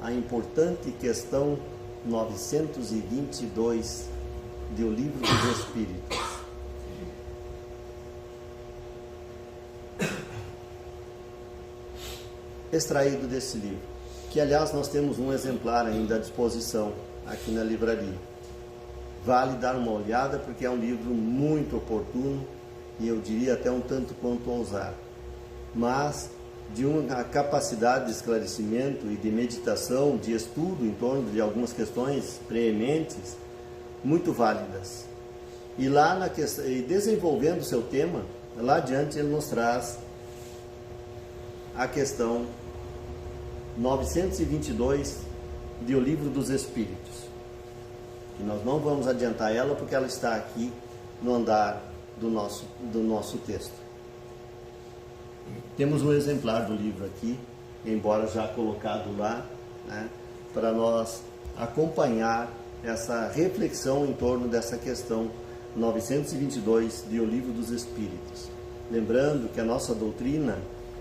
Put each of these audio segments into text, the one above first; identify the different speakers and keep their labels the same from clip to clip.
Speaker 1: a importante questão 922 do Livro dos Espíritos. Extraído desse livro, que aliás nós temos um exemplar ainda à disposição aqui na livraria. Vale dar uma olhada porque é um livro muito oportuno e eu diria até um tanto quanto ousado, mas de uma capacidade de esclarecimento e de meditação, de estudo em torno de algumas questões preementes muito válidas. E lá na questão, e desenvolvendo o seu tema, lá adiante ele nos traz a questão 922 do Livro dos Espíritos. E nós não vamos adiantar ela porque ela está aqui no andar do nosso texto. Temos um exemplar do livro aqui, embora já colocado lá, né, para nós acompanhar essa reflexão em torno dessa questão 922 do Livro dos Espíritos. Lembrando que a nossa doutrina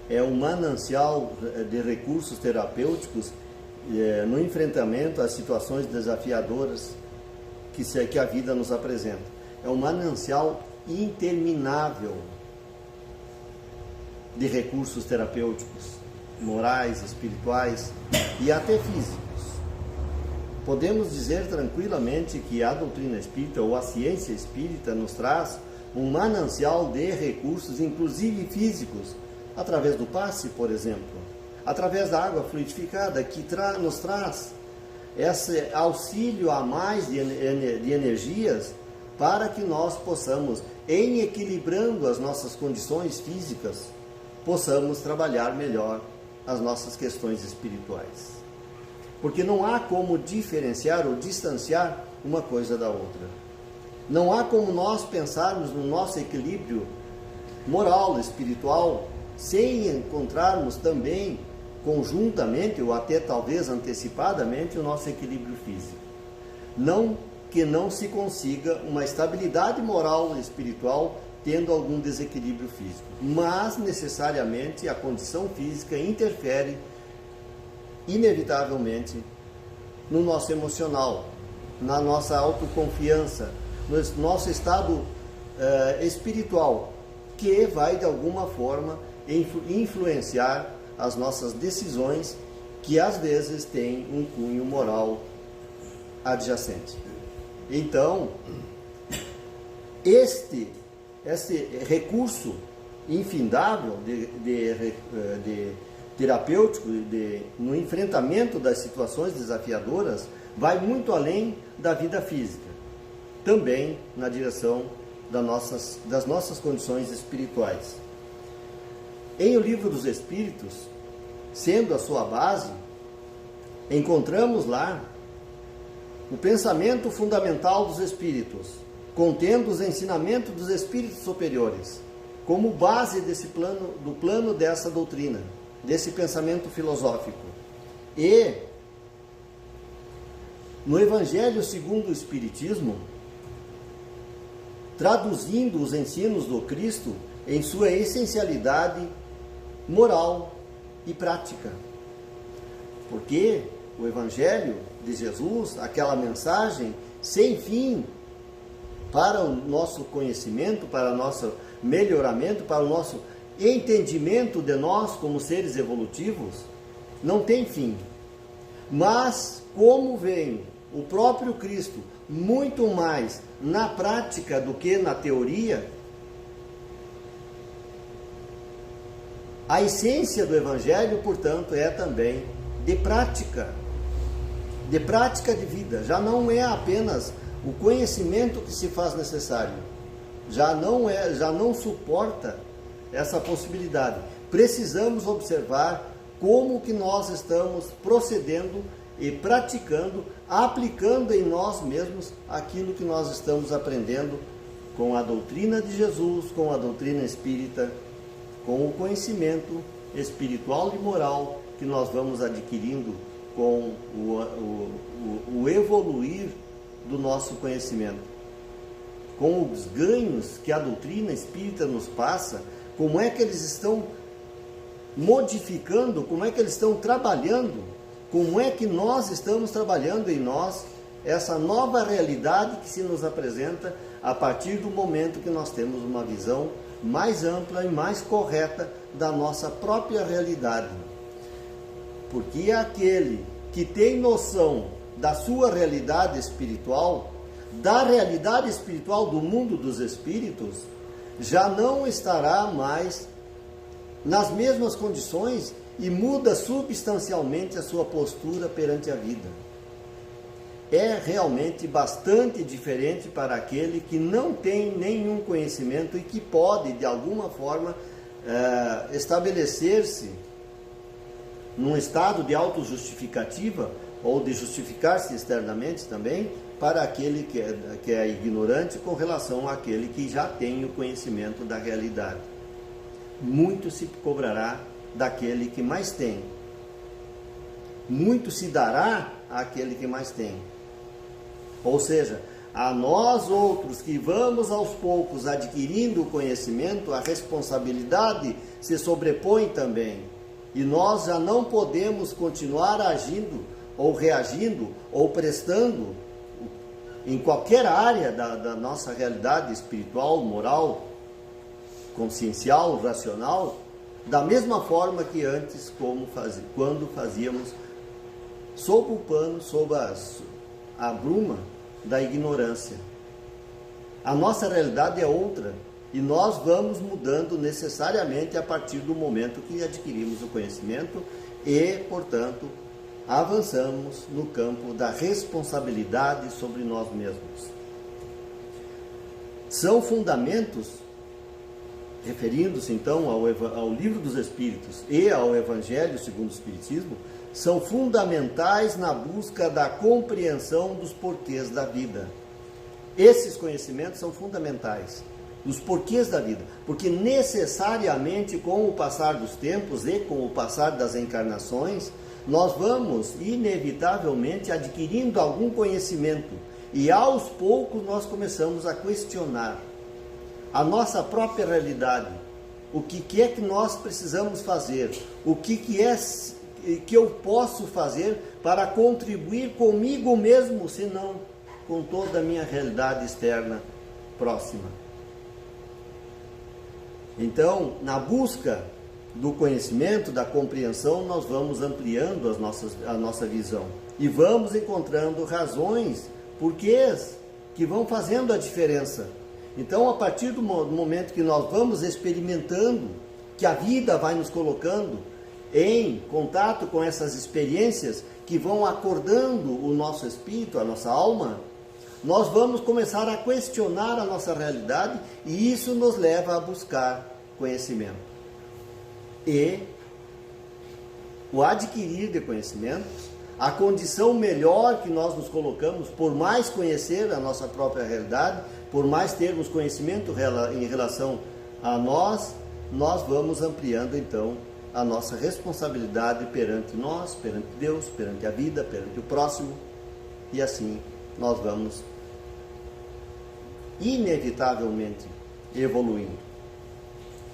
Speaker 1: é um manancial de recursos terapêuticos no enfrentamento às situações desafiadoras que a vida nos apresenta. É um manancial interminável de recursos terapêuticos, morais, espirituais e até físicos. Podemos dizer tranquilamente que a doutrina espírita ou a ciência espírita nos traz um manancial de recursos, inclusive físicos, através do passe, por exemplo, através da água fluidificada, que nos traz esse auxílio a mais de energias para que nós possamos, em equilibrando as nossas condições físicas, possamos trabalhar melhor as nossas questões espirituais. Porque não há como diferenciar ou distanciar uma coisa da outra. Não há como nós pensarmos no nosso equilíbrio moral, espiritual, sem encontrarmos também conjuntamente ou até talvez antecipadamente o nosso equilíbrio físico. Não que não se consiga uma estabilidade moral e espiritual tendo algum desequilíbrio físico, mas necessariamente a condição física interfere inevitavelmente no nosso emocional, na nossa autoconfiança, no nosso estado espiritual, que vai de alguma forma influenciar as nossas decisões, que às vezes têm um cunho moral adjacente. Então, esse recurso infindável de terapêutico no enfrentamento das situações desafiadoras vai muito além da vida física, também na direção das nossas condições espirituais. Em O Livro dos Espíritos, sendo a sua base, encontramos lá o pensamento fundamental dos Espíritos, contendo os ensinamentos dos Espíritos superiores, como base do plano dessa doutrina, desse pensamento filosófico. E no Evangelho segundo o Espiritismo, traduzindo os ensinos do Cristo em sua essencialidade moral e prática. Porque o Evangelho de Jesus, aquela mensagem sem fim para o nosso conhecimento, para o nosso melhoramento, para o nosso entendimento de nós como seres evolutivos, não tem fim. Mas, como vem o próprio Cristo muito mais na prática do que na teoria, a essência do Evangelho, portanto, é também de prática de vida. Já não é apenas o conhecimento que se faz necessário, já não suporta essa possibilidade. Precisamos observar como que nós estamos procedendo e praticando, aplicando em nós mesmos aquilo que nós estamos aprendendo com a doutrina de Jesus, com a doutrina espírita, com o conhecimento espiritual e moral que nós vamos adquirindo com o evoluir do nosso conhecimento. Com os ganhos que a doutrina espírita nos passa, como é que eles estão modificando, como é que eles estão trabalhando como é que nós estamos trabalhando em nós essa nova realidade que se nos apresenta a partir do momento que nós temos uma visão mais ampla e mais correta da nossa própria realidade. Porque aquele que tem noção da sua realidade espiritual, da realidade espiritual do mundo dos espíritos, já não estará mais nas mesmas condições e muda substancialmente a sua postura perante a vida. É realmente bastante diferente para aquele que não tem nenhum conhecimento e que pode, de alguma forma, estabelecer-se num estado de autojustificativa ou de justificar-se externamente também, para aquele que é ignorante com relação àquele que já tem o conhecimento da realidade. Muito se cobrará daquele que mais tem. Muito se dará àquele que mais tem. Ou seja, a nós outros que vamos aos poucos adquirindo o conhecimento, a responsabilidade se sobrepõe também. E nós já não podemos continuar agindo ou reagindo ou prestando em qualquer área da nossa realidade espiritual, moral, consciencial, racional, da mesma forma que antes, quando fazíamos sob o pano, sob a bruma da ignorância. A nossa realidade é outra e nós vamos mudando necessariamente a partir do momento que adquirimos o conhecimento e, portanto, avançamos no campo da responsabilidade sobre nós mesmos. São fundamentos, referindo-se então ao Livro dos Espíritos e ao Evangelho segundo o Espiritismo, são fundamentais na busca da compreensão dos porquês da vida. Esses conhecimentos são fundamentais, dos porquês da vida, porque necessariamente com o passar dos tempos e com o passar das encarnações, nós vamos inevitavelmente adquirindo algum conhecimento e aos poucos nós começamos a questionar a nossa própria realidade, o que é que nós precisamos fazer, o que é que eu posso fazer para contribuir comigo mesmo, se não com toda a minha realidade externa próxima. Então, na busca do conhecimento, da compreensão, nós vamos ampliando a nossa visão e vamos encontrando razões, porquês que vão fazendo a diferença. Então, a partir do momento que nós vamos experimentando, que a vida vai nos colocando em contato com essas experiências que vão acordando o nosso espírito, a nossa alma, nós vamos começar a questionar a nossa realidade e isso nos leva a buscar conhecimento. E o adquirir de conhecimento, a condição melhor que nós nos colocamos, por mais conhecer a nossa própria realidade, por mais termos conhecimento em relação a nós vamos ampliando então a nossa responsabilidade perante nós, perante Deus, perante a vida, perante o próximo, e assim nós vamos inevitavelmente evoluindo.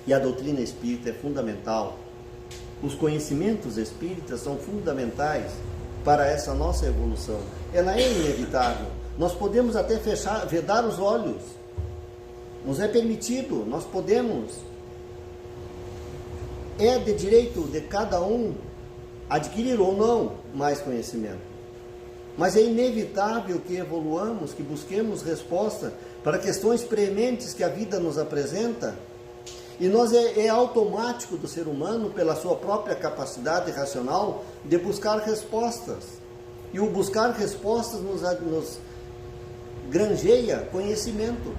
Speaker 1: E a doutrina espírita é fundamental. Os conhecimentos espíritas são fundamentais para essa nossa evolução. Ela é inevitável. Nós podemos até vedar os olhos. Nos é permitido, nós podemos. É de direito de cada um adquirir ou não mais conhecimento. Mas é inevitável que evoluamos, que busquemos resposta para questões prementes que a vida nos apresenta. E é automático do ser humano, pela sua própria capacidade racional, de buscar respostas. E o buscar respostas nos granjeia conhecimento.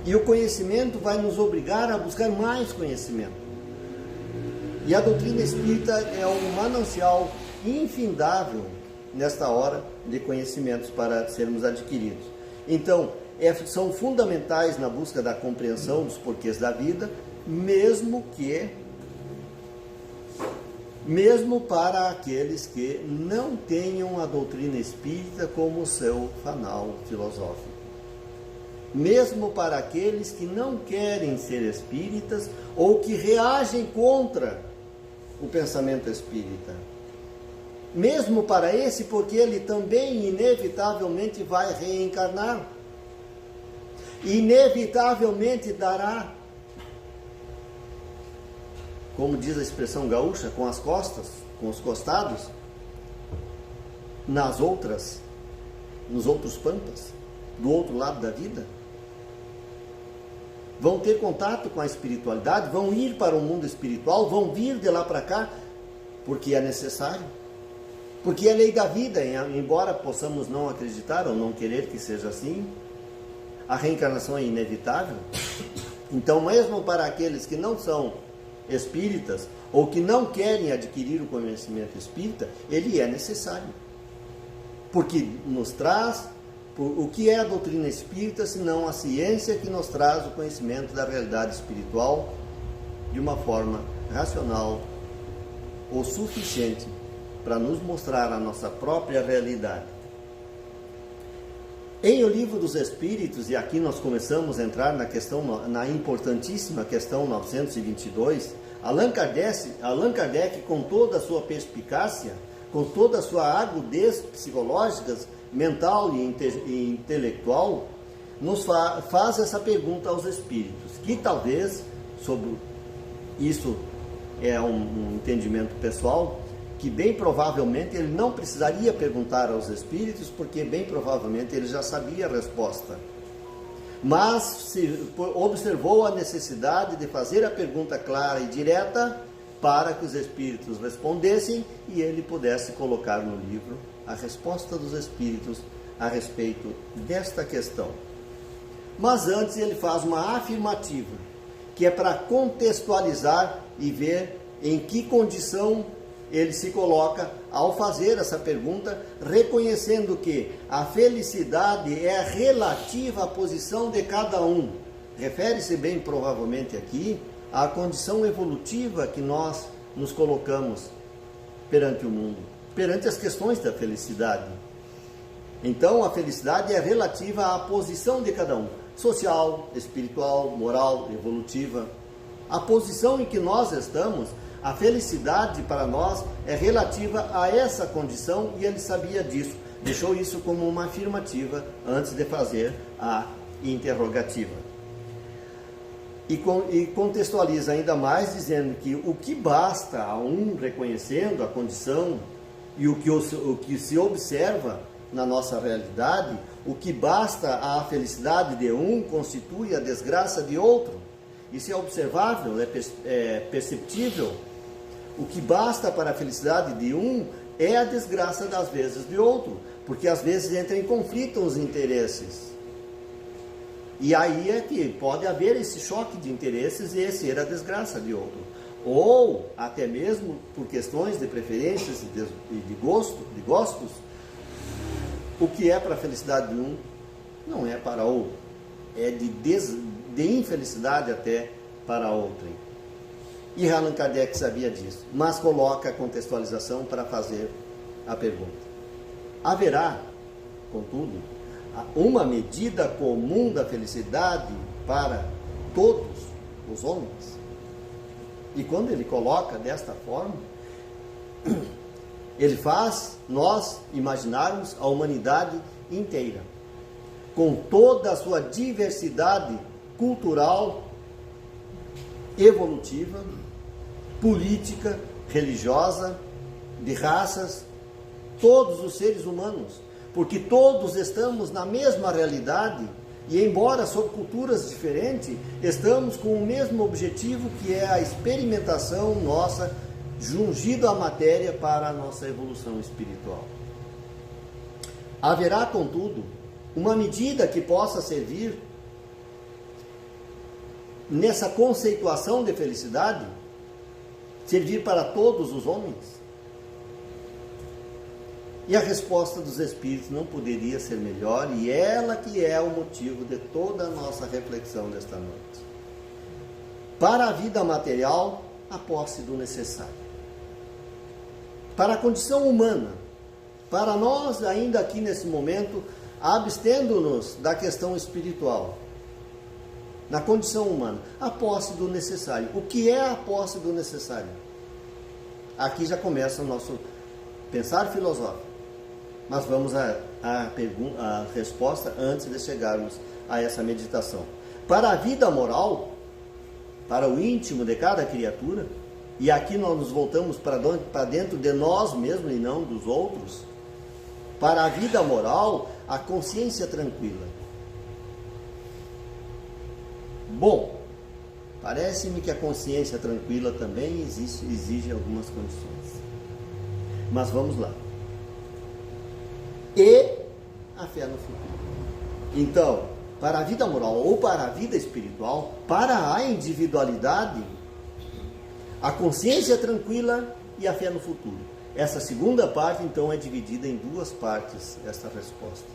Speaker 1: E o conhecimento vai nos obrigar a buscar mais conhecimento. E a doutrina espírita é um manancial infindável nesta hora de conhecimentos para sermos adquiridos. Então, são fundamentais na busca da compreensão dos porquês da vida, mesmo para aqueles que não tenham a doutrina espírita como seu fanal filosófico. Mesmo para aqueles que não querem ser espíritas ou que reagem contra o pensamento espírita. mesmo para esse, porque ele também inevitavelmente vai reencarnar. Inevitavelmente dará, como diz a expressão gaúcha, com as costas, com os costados, nos outros pampas, do outro lado da vida. Vão ter contato com a espiritualidade, vão ir para o mundo espiritual, vão vir de lá para cá, porque é necessário. Porque é lei da vida, embora possamos não acreditar ou não querer que seja assim, a reencarnação é inevitável. Então, mesmo para aqueles que não são espíritas, ou que não querem adquirir o conhecimento espírita, ele é necessário. Porque nos traz o que é a doutrina espírita, senão a ciência que nos traz o conhecimento da realidade espiritual de uma forma racional o suficiente para nos mostrar a nossa própria realidade. Em O Livro dos Espíritos, e aqui nós começamos a entrar na importantíssima questão 922, Allan Kardec, com toda a sua perspicácia, com toda a sua agudez psicológica, mental e intelectual, nos faz essa pergunta aos espíritos, que talvez, sobre isso é um entendimento pessoal, que bem provavelmente ele não precisaria perguntar aos espíritos, porque bem provavelmente ele já sabia a resposta. Mas observou a necessidade de fazer a pergunta clara e direta para que os espíritos respondessem e ele pudesse colocar no livro a resposta dos espíritos a respeito desta questão. Mas antes ele faz uma afirmativa, que é para contextualizar e ver em que condição ele se coloca ao fazer essa pergunta, reconhecendo que a felicidade é relativa à posição de cada um. Refere-se bem provavelmente aqui à condição evolutiva que nós nos colocamos perante o mundo, perante as questões da felicidade. Então a felicidade é relativa à posição de cada um, social, espiritual, moral, evolutiva. A posição em que nós estamos, a felicidade para nós é relativa a essa condição e ele sabia disso. Deixou isso como uma afirmativa antes de fazer a interrogativa. E contextualiza ainda mais dizendo que o que basta a um reconhecendo a condição e o que se observa na nossa realidade, o que basta à felicidade de um constitui a desgraça de outro. Isso é observável, é perceptível. O que basta para a felicidade de um é a desgraça das vezes de outro, porque às vezes entra em conflito os interesses. E aí é que pode haver esse choque de interesses e ser a desgraça de outro. Ou até mesmo por questões de preferências e de gostos, o que é para a felicidade de um não é para outro. É de infelicidade até para outrem. E Allan Kardec sabia disso, mas coloca a contextualização para fazer a pergunta. Haverá, contudo, uma medida comum da felicidade para todos os homens? E quando ele coloca desta forma, ele faz nós imaginarmos a humanidade inteira, com toda a sua diversidade cultural, evolutiva, política, religiosa, de raças, todos os seres humanos, porque todos estamos na mesma realidade e, embora sob culturas diferentes, estamos com o mesmo objetivo, que é a experimentação nossa, jungido à matéria para a nossa evolução espiritual. Haverá, contudo, uma medida que possa servir nessa conceituação de felicidade, servir para todos os homens? E a resposta dos Espíritos não poderia ser melhor, e ela que é o motivo de toda a nossa reflexão desta noite. Para a vida material, a posse do necessário. Para a condição humana, para nós ainda aqui nesse momento, abstendo-nos da questão espiritual, na condição humana, a posse do necessário. O que é a posse do necessário? Aqui já começa o nosso pensar filosófico. Mas vamos à resposta antes de chegarmos a essa meditação. Para a vida moral, para o íntimo de cada criatura, e aqui nós nos voltamos para dentro de nós mesmos e não dos outros, para a vida moral, a consciência tranquila. Bom, parece-me que a consciência tranquila também exige algumas condições. Mas vamos lá. E a fé no futuro. Então, para a vida moral ou para a vida espiritual, para a individualidade, a consciência tranquila e a fé no futuro. Essa segunda parte, então, é dividida em duas partes, esta resposta.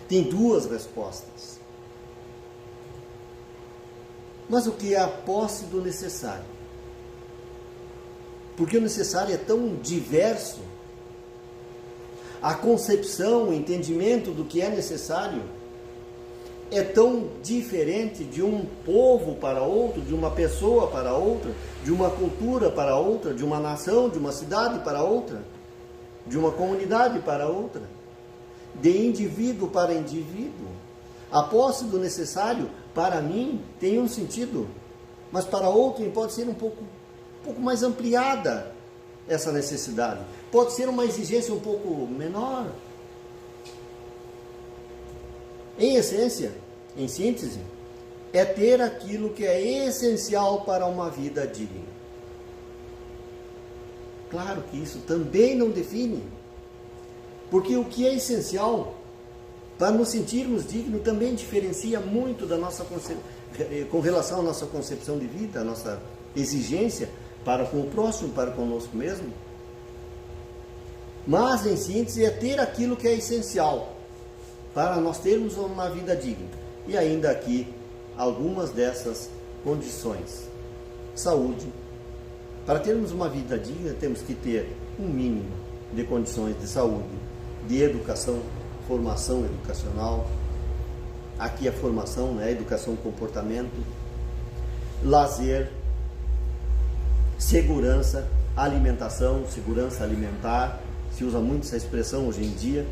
Speaker 1: Tem duas respostas. Mas o que é a posse do necessário? Porque o necessário é tão diverso. A concepção, o entendimento do que é necessário é tão diferente de um povo para outro, de uma pessoa para outra, de uma cultura para outra, de uma nação, de uma cidade para outra, de uma comunidade para outra, de indivíduo para indivíduo. A posse do necessário, para mim, tem um sentido, mas para outro pode ser um pouco mais ampliada essa necessidade. Pode ser uma exigência um pouco menor. Em essência, em síntese, é ter aquilo que é essencial para uma vida digna. Claro que isso também não define, porque o que é essencial para nos sentirmos dignos também diferencia muito da nossa com relação à nossa concepção de vida, a nossa exigência para com o próximo, para conosco mesmo. Mas, em síntese, é ter aquilo que é essencial para nós termos uma vida digna. E ainda aqui, algumas dessas condições. Saúde. Para termos uma vida digna, temos que ter um mínimo de condições de saúde, de educação, formação educacional. Aqui a formação, né? Educação, comportamento, lazer, segurança, alimentação, segurança alimentar. Se usa muito essa expressão hoje em dia.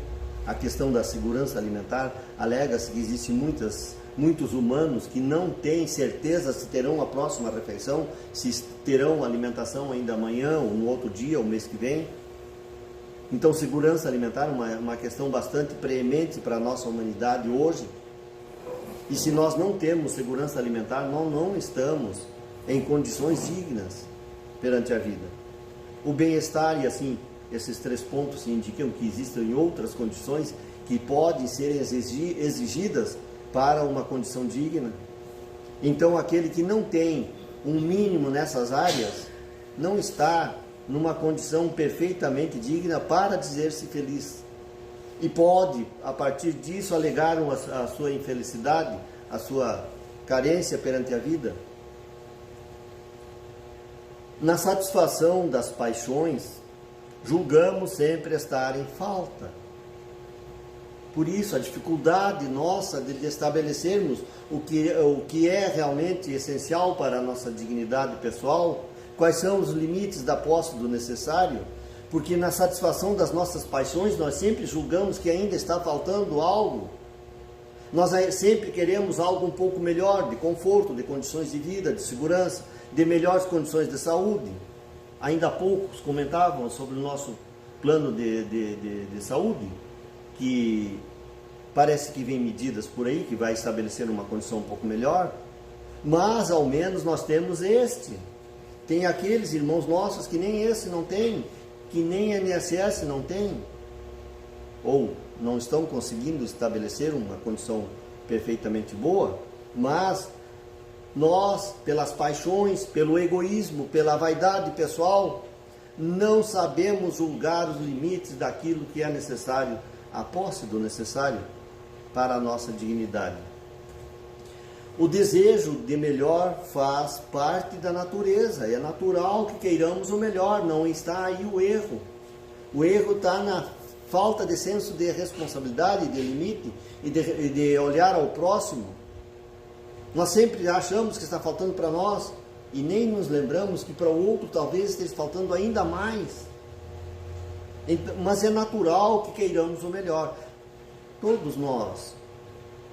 Speaker 1: A questão da segurança alimentar, alega-se que existem muitos humanos que não têm certeza se terão a próxima refeição, se terão alimentação ainda amanhã, ou no outro dia, ou mês que vem. Então, segurança alimentar é uma questão bastante preemente para a nossa humanidade hoje. E se nós não temos segurança alimentar, nós não estamos em condições dignas perante a vida. O bem-estar e assim, esses 3 pontos indicam que existem outras condições que podem ser exigidas para uma condição digna. Então, aquele que não tem um mínimo nessas áreas, não está numa condição perfeitamente digna para dizer-se feliz. E pode, a partir disso, alegar a sua infelicidade, a sua carência perante a vida. Na satisfação das paixões, julgamos sempre estar em falta. Por isso, a dificuldade nossa de estabelecermos o que é realmente essencial para a nossa dignidade pessoal, quais são os limites da posse do necessário, porque na satisfação das nossas paixões nós sempre julgamos que ainda está faltando algo. Nós sempre queremos algo um pouco melhor, de conforto, de condições de vida, de segurança, de melhores condições de saúde. Ainda há poucos comentavam sobre o nosso plano de saúde, que parece que vem medidas por aí, que vai estabelecer uma condição um pouco melhor, mas ao menos nós temos este. Tem aqueles irmãos nossos que nem esse não tem, que nem INSS não tem, ou não estão conseguindo estabelecer uma condição perfeitamente boa, mas nós, pelas paixões, pelo egoísmo, pela vaidade pessoal, não sabemos julgar os limites daquilo que é necessário, a posse do necessário para a nossa dignidade. O desejo de melhor faz parte da natureza, é natural que queiramos o melhor, não está aí o erro. O erro está na falta de senso de responsabilidade, de limite e de olhar ao próximo. Nós sempre achamos que está faltando para nós e nem nos lembramos que para o outro talvez esteja faltando ainda mais. Mas é natural que queiramos o melhor. Todos nós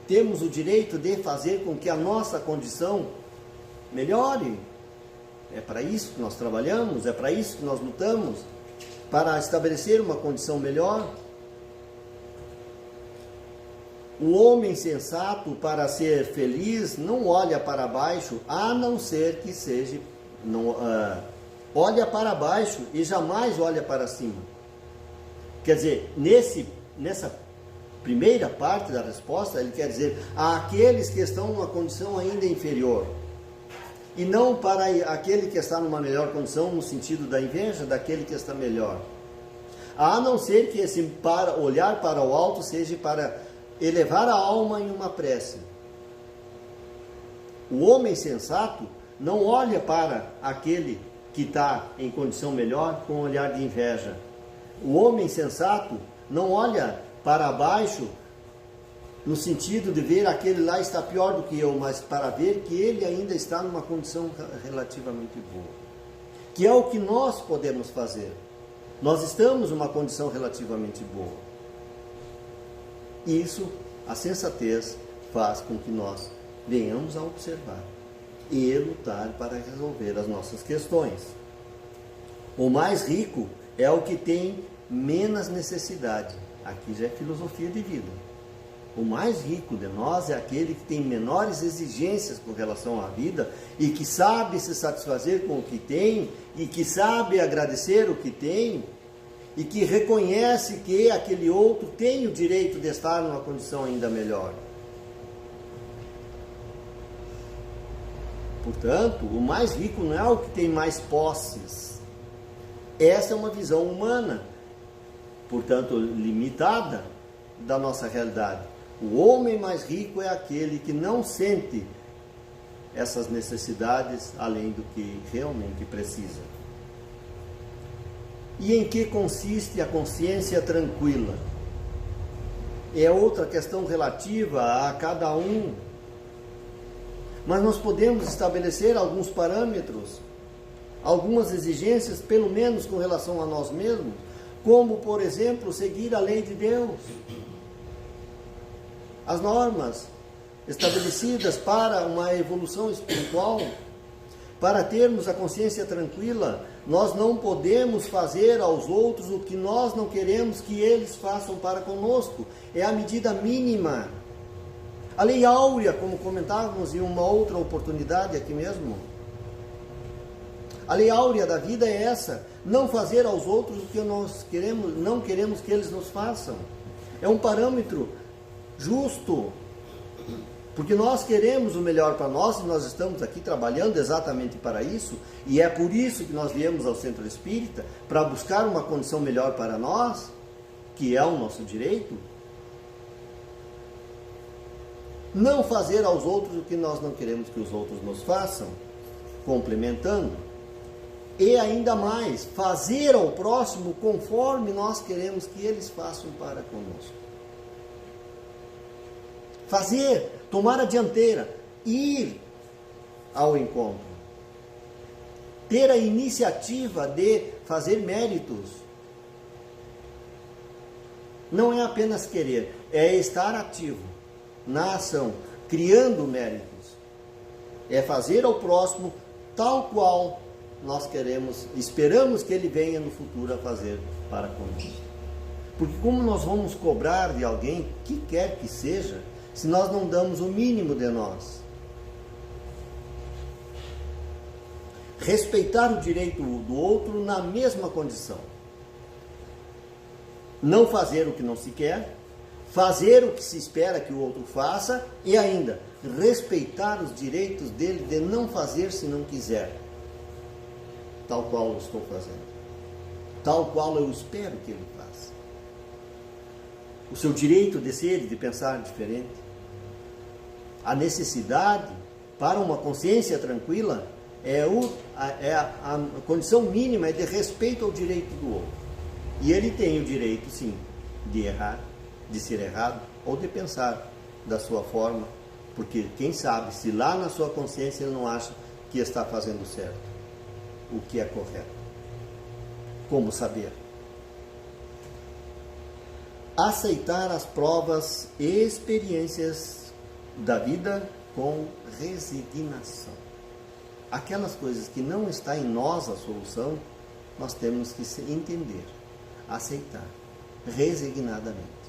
Speaker 1: temos o direito de fazer com que a nossa condição melhore. É para isso que nós trabalhamos, é para isso que nós lutamos, para estabelecer uma condição melhor. O homem sensato, para ser feliz, não olha para baixo, a não ser que seja... olha para baixo e jamais olha para cima. Quer dizer, nessa primeira parte da resposta, ele quer dizer àqueles que estão numa condição ainda inferior. E não para aquele que está numa melhor condição, no sentido da inveja daquele que está melhor. A não ser que esse olhar para o alto seja para elevar a alma em uma prece. O homem sensato não olha para aquele que está em condição melhor com um olhar de inveja. O homem sensato não olha para baixo no sentido de ver aquele lá está pior do que eu, mas para ver que ele ainda está numa condição relativamente boa. Que é o que nós podemos fazer. Nós estamos numa condição relativamente boa. Isso, a sensatez, faz com que nós venhamos a observar e lutar para resolver as nossas questões. O mais rico é o que tem menos necessidade. Aqui já é filosofia de vida. O mais rico de nós é aquele que tem menores exigências com relação à vida e que sabe se satisfazer com o que tem e que sabe agradecer o que tem e que reconhece que aquele outro tem o direito de estar numa condição ainda melhor. Portanto, o mais rico não é o que tem mais posses. Essa é uma visão humana, portanto limitada, da nossa realidade. O homem mais rico é aquele que não sente essas necessidades além do que realmente precisa. E em que consiste a consciência tranquila? É outra questão relativa a cada um. Mas nós podemos estabelecer alguns parâmetros, algumas exigências, pelo menos com relação a nós mesmos, como, por exemplo, seguir a lei de Deus. As normas estabelecidas para uma evolução espiritual, para termos a consciência tranquila, nós não podemos fazer aos outros o que nós não queremos que eles façam para conosco. É a medida mínima. A lei áurea, como comentávamos em uma outra oportunidade aqui mesmo. A lei áurea da vida é essa: não fazer aos outros o que nós queremos, não queremos que eles nos façam. É um parâmetro justo, porque nós queremos o melhor para nós e nós estamos aqui trabalhando exatamente para isso, e é por isso que nós viemos ao Centro Espírita, para buscar uma condição melhor para nós, que é o nosso direito. Não fazer aos outros o que nós não queremos que os outros nos façam, complementando. E ainda mais, fazer ao próximo conforme nós queremos que eles façam para conosco. Fazer, tomar a dianteira, ir ao encontro. Ter a iniciativa de fazer méritos. Não é apenas querer, é estar ativo na ação, criando méritos. É fazer ao próximo tal qual nós queremos, esperamos que ele venha no futuro a fazer para conosco. Porque como nós vamos cobrar de alguém, que quer que seja, se nós não damos o mínimo de nós? Respeitar o direito do outro na mesma condição. Não fazer o que não se quer, fazer o que se espera que o outro faça e ainda respeitar os direitos dele de não fazer se não quiser, tal qual eu estou fazendo, tal qual eu espero que ele faça. O seu direito de ser e de pensar diferente. A necessidade para uma consciência tranquila a condição mínima é de respeito ao direito do outro. E ele tem o direito, sim, de errar, de ser errado ou de pensar da sua forma, porque quem sabe se lá na sua consciência ele não acha que está fazendo certo, o que é correto. Como saber? Aceitar as provas e experiências da vida com resignação. Aquelas coisas que não está em nós a solução, nós temos que entender, aceitar, resignadamente.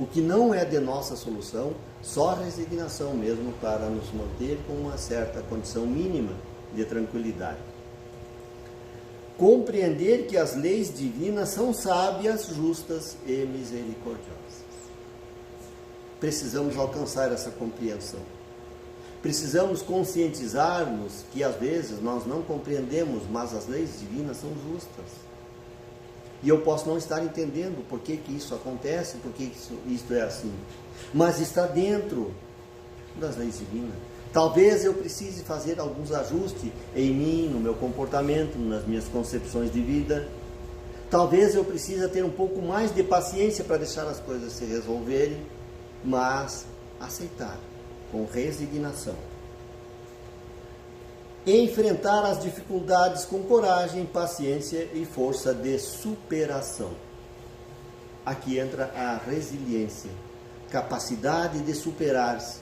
Speaker 1: O que não é de nossa solução, só a resignação mesmo para nos manter com uma certa condição mínima de tranquilidade. Compreender que as leis divinas são sábias, justas e misericordiosas. Precisamos alcançar essa compreensão. Precisamos conscientizar-nos que às vezes nós não compreendemos, mas as leis divinas são justas. E eu posso não estar entendendo por que isso acontece, por que isso é assim. Mas está dentro das leis divinas. Talvez eu precise fazer alguns ajustes em mim, no meu comportamento, nas minhas concepções de vida. Talvez eu precise ter um pouco mais de paciência para deixar as coisas se resolverem, mas aceitar com resignação. Enfrentar as dificuldades com coragem, paciência e força de superação. Aqui entra a resiliência, capacidade de superar-se,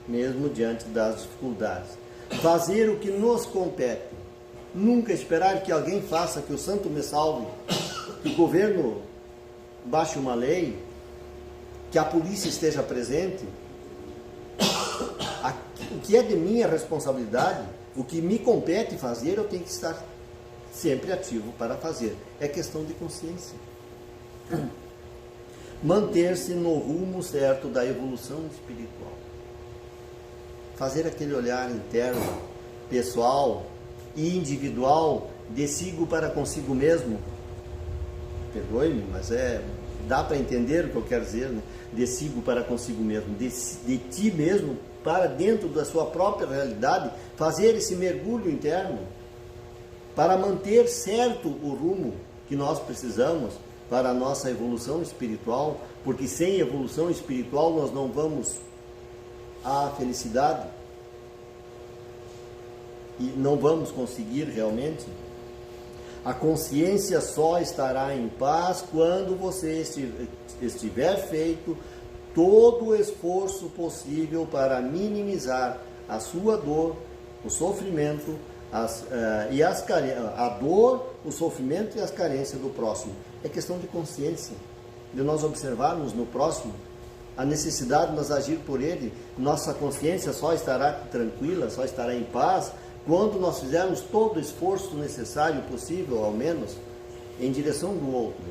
Speaker 1: mesmo diante das dificuldades. Fazer o que nos compete. Nunca esperar que alguém faça, que o santo me salve, que o governo baixe uma lei, que a polícia esteja presente. O que é de minha responsabilidade, o que me compete fazer, eu tenho que estar sempre ativo para fazer. É questão de consciência. Manter-se no rumo certo da evolução espiritual. Fazer aquele olhar interno, pessoal e individual, de si para consigo mesmo. Perdoe-me, mas dá para entender o que eu quero dizer, né? De si para consigo mesmo, de ti mesmo para dentro da sua própria realidade, fazer esse mergulho interno para manter certo o rumo que nós precisamos para a nossa evolução espiritual, porque sem evolução espiritual nós não vamos à felicidade e não vamos conseguir realmente. A consciência só estará em paz quando você estiver feito todo o esforço possível para minimizar a sua dor, o sofrimento, a dor, o sofrimento e as carências do próximo. É questão de consciência, de nós observarmos no próximo a necessidade de nós agir por ele. Nossa consciência só estará tranquila, só estará em paz quando nós fizermos todo o esforço necessário, possível ao menos, em direção do outro,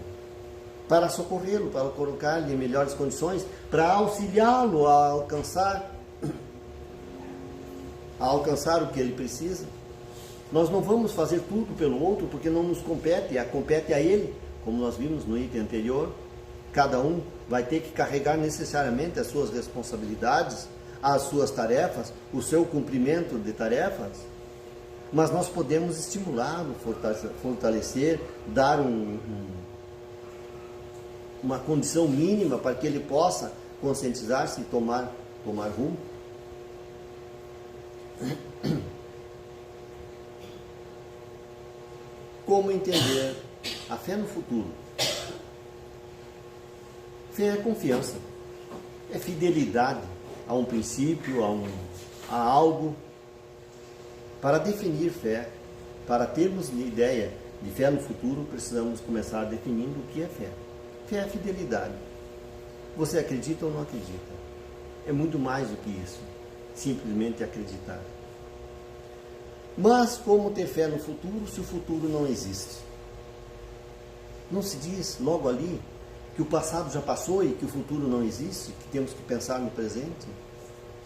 Speaker 1: para socorrê-lo, para colocar-lhe em melhores condições, para auxiliá-lo a alcançar o que ele precisa. Nós não vamos fazer tudo pelo outro porque não nos compete a ele, como nós vimos no item anterior. Cada um vai ter que carregar necessariamente as suas responsabilidades, as suas tarefas, o seu cumprimento de tarefas, mas nós podemos estimulá-lo, fortalecer, dar uma condição mínima para que ele possa conscientizar-se e tomar rumo. Como entender a fé no futuro? Fé é confiança, é fidelidade a um princípio, a algo. Para definir fé, para termos ideia de fé no futuro, precisamos começar definindo o que é fé. Fé é fidelidade. Você acredita ou não acredita? É muito mais do que isso, simplesmente acreditar. Mas como ter fé no futuro se o futuro não existe? Não se diz logo ali que o passado já passou e que o futuro não existe, que temos que pensar no presente?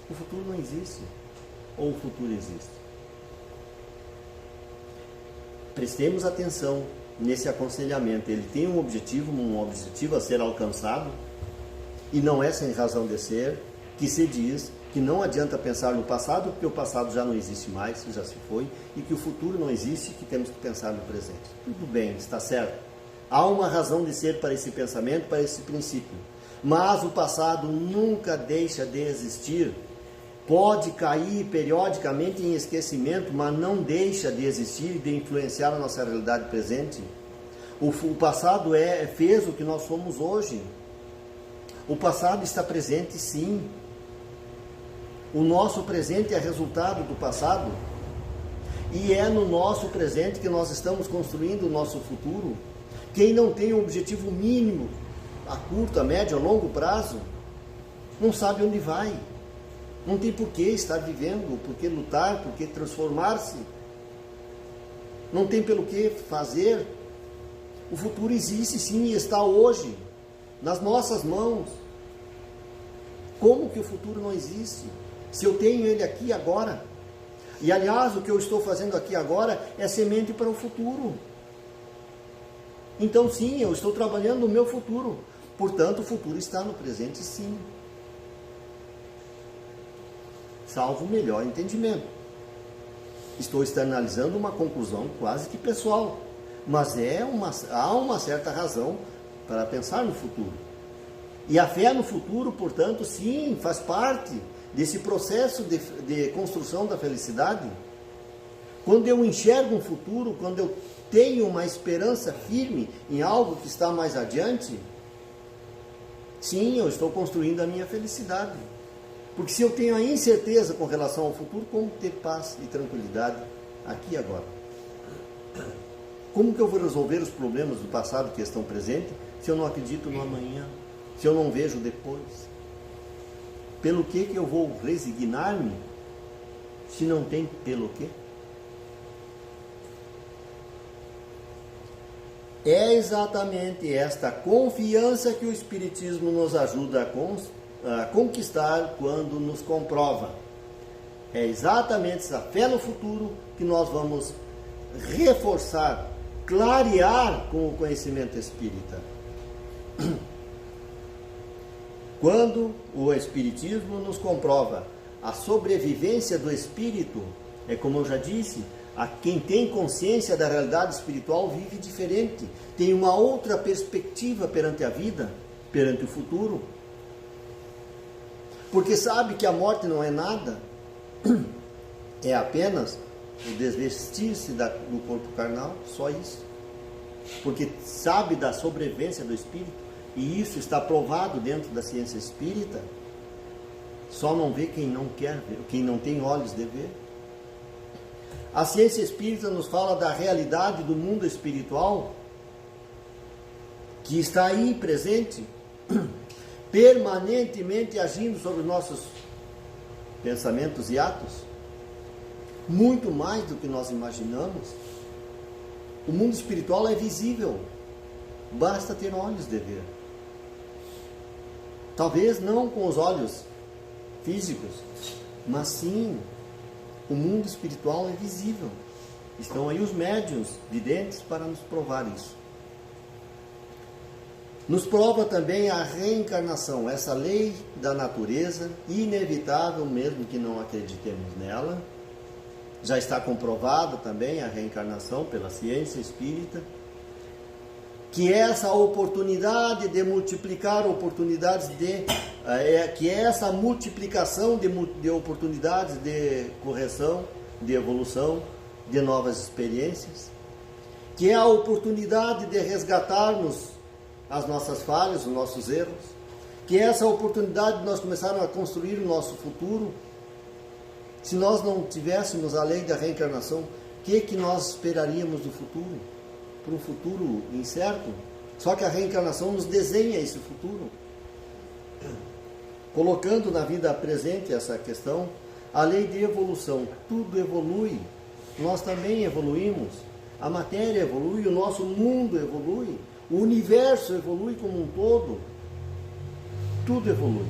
Speaker 1: O futuro não existe, ou o futuro existe? Prestemos atenção nesse aconselhamento. Ele tem um objetivo a ser alcançado, e não é sem razão de ser que se diz que não adianta pensar no passado, porque o passado já não existe mais, já se foi, e que o futuro não existe, que temos que pensar no presente. Tudo bem, está certo. Há uma razão de ser para esse pensamento, para esse princípio. Mas o passado nunca deixa de existir. Pode cair periodicamente em esquecimento, mas não deixa de existir e de influenciar a nossa realidade presente. O passado fez o que nós somos hoje. O passado está presente, sim. O nosso presente é resultado do passado. E é no nosso presente que nós estamos construindo o nosso futuro. Quem não tem um objetivo mínimo, a curto, a médio, a longo prazo, não sabe onde vai. Não tem por que estar vivendo, por que lutar, por que transformar-se. Não tem pelo que fazer. O futuro existe sim e está hoje, nas nossas mãos. Como que o futuro não existe? Se eu tenho ele aqui agora. E aliás, o que eu estou fazendo aqui agora é semente para o futuro. Então sim, eu estou trabalhando no meu futuro. Portanto, o futuro está no presente sim. Salvo o melhor entendimento. Estou externalizando uma conclusão quase que pessoal. Mas há uma certa razão para pensar no futuro. E a fé no futuro, portanto, sim, faz parte desse processo de construção da felicidade. Quando eu enxergo um futuro, quando eu tenho uma esperança firme em algo que está mais adiante, sim, eu estou construindo a minha felicidade. Porque se eu tenho a incerteza com relação ao futuro, como ter paz e tranquilidade aqui e agora? Como que eu vou resolver os problemas do passado que estão presentes se eu não acredito no amanhã? Se eu não vejo depois? Pelo que eu vou resignar-me se não tem pelo quê? É exatamente esta confiança que o Espiritismo nos ajuda a conquistar quando nos comprova. É exatamente essa fé no futuro que nós vamos reforçar, clarear com o conhecimento espírita. Quando o Espiritismo nos comprova a sobrevivência do espírito, é como eu já disse, a quem tem consciência da realidade espiritual vive diferente, tem uma outra perspectiva perante a vida, perante o futuro, porque sabe que a morte não é nada, é apenas o desvestir-se do corpo carnal, só isso. Porque sabe da sobrevivência do espírito, e isso está provado dentro da ciência espírita. Só não vê quem não quer ver, quem não tem olhos de ver. A ciência espírita nos fala da realidade do mundo espiritual, que está aí presente, permanentemente agindo sobre nossos pensamentos e atos, muito mais do que nós imaginamos. O mundo espiritual é visível, basta ter olhos de ver. Talvez não com os olhos físicos, mas sim, o mundo espiritual é visível. Estão aí os médiuns videntes para nos provar isso. Nos prova também a reencarnação, essa lei da natureza, inevitável mesmo que não acreditemos nela. Já está comprovada também a reencarnação pela ciência espírita, que essa oportunidade de multiplicar oportunidades que é essa multiplicação de oportunidades de correção, de evolução, de novas experiências, que é a oportunidade de resgatarmos as nossas falhas, os nossos erros, que é essa oportunidade de nós começarmos a construir o nosso futuro. Se nós não tivéssemos a lei da reencarnação, o que nós esperaríamos do futuro? Para um futuro incerto? Só que a reencarnação nos desenha esse futuro, colocando na vida presente essa questão, a lei de evolução. Tudo evolui, nós também evoluímos, a matéria evolui, o nosso mundo evolui, o universo evolui como um todo, tudo evolui.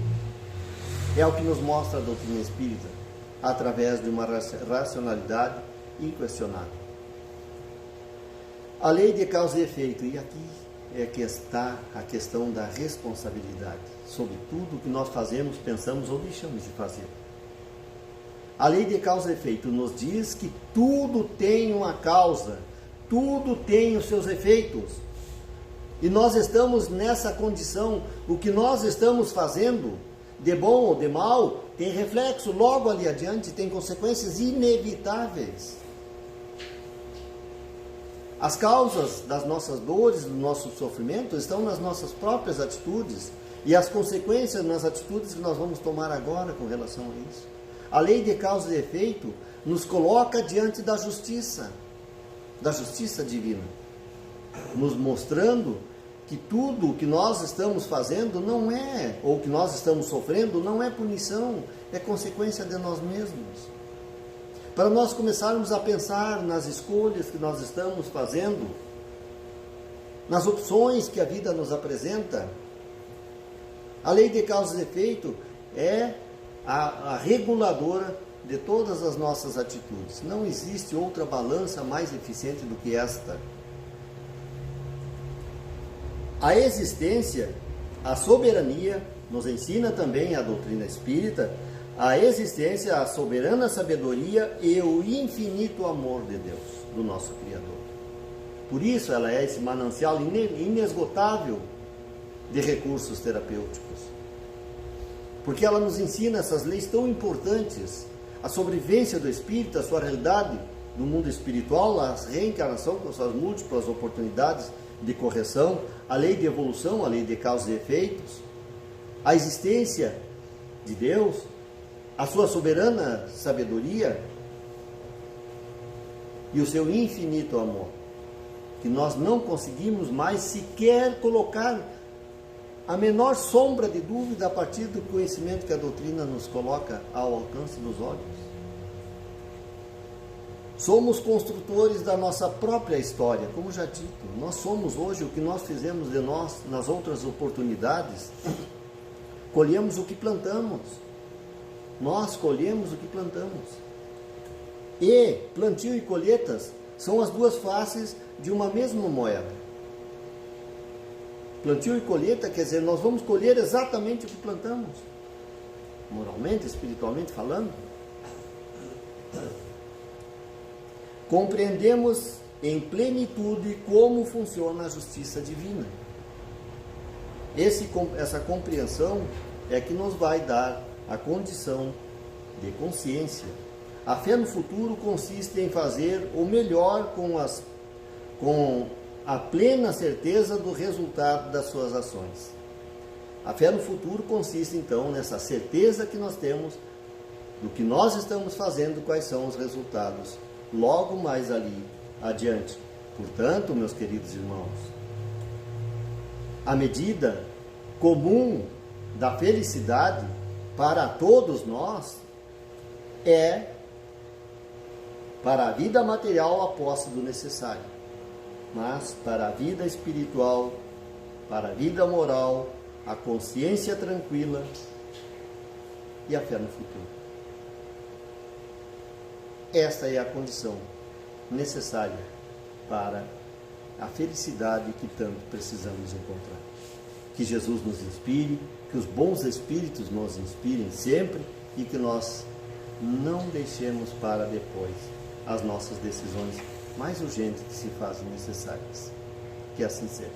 Speaker 1: É o que nos mostra a doutrina espírita, através de uma racionalidade inquestionável. A lei de causa e efeito, e aqui é que está a questão da responsabilidade sobre tudo que nós fazemos, pensamos ou deixamos de fazer. A lei de causa e efeito nos diz que tudo tem uma causa, tudo tem os seus efeitos. E nós estamos nessa condição, o que nós estamos fazendo, de bom ou de mal, tem reflexo logo ali adiante, tem consequências inevitáveis. As causas das nossas dores, do nosso sofrimento, estão nas nossas próprias atitudes e as consequências nas atitudes que nós vamos tomar agora com relação a isso. A lei de causa e efeito nos coloca diante da justiça divina, nos mostrando que tudo o que nós estamos fazendo não é, ou que nós estamos sofrendo, não é punição, é consequência de nós mesmos. Para nós começarmos a pensar nas escolhas que nós estamos fazendo, nas opções que a vida nos apresenta, a lei de causa e efeito é a reguladora de todas as nossas atitudes. Não existe outra balança mais eficiente do que esta. A existência, a soberania, nos ensina também a doutrina espírita, a existência, a soberana sabedoria e o infinito amor de Deus, do nosso Criador. Por isso ela é esse manancial inesgotável de recursos terapêuticos. Porque ela nos ensina essas leis tão importantes, a sobrevivência do espírito, a sua realidade do mundo espiritual, a reencarnação com suas múltiplas oportunidades de correção, a lei de evolução, a lei de causas e efeitos, a existência de Deus, a sua soberana sabedoria e o seu infinito amor, que nós não conseguimos mais sequer colocar a menor sombra de dúvida a partir do conhecimento que a doutrina nos coloca ao alcance dos olhos. Somos construtores da nossa própria história, como já dito. Nós somos hoje o que nós fizemos de nós nas outras oportunidades. Colhemos o que plantamos. Nós colhemos o que plantamos. E plantio e colheitas são as duas faces de uma mesma moeda. Plantio e colheita quer dizer, nós vamos colher exatamente o que plantamos. Moralmente, espiritualmente falando. Compreendemos em plenitude como funciona a justiça divina. Essa compreensão é que nos vai dar a condição de consciência. A fé no futuro consiste em fazer o melhor com a plena certeza do resultado das suas ações. A fé no futuro consiste então nessa certeza que nós temos do que nós estamos fazendo, quais são os resultados logo mais ali adiante. Portanto, meus queridos irmãos, a medida comum da felicidade para todos nós é, para a vida material, a posse do necessário, mas para a vida espiritual, para a vida moral, a consciência tranquila e a fé no futuro. Esta é a condição necessária para a felicidade que tanto precisamos encontrar. Que Jesus nos inspire, que os bons espíritos nos inspirem sempre e que nós não deixemos para depois as nossas decisões mais urgentes que se fazem necessárias. Que assim seja.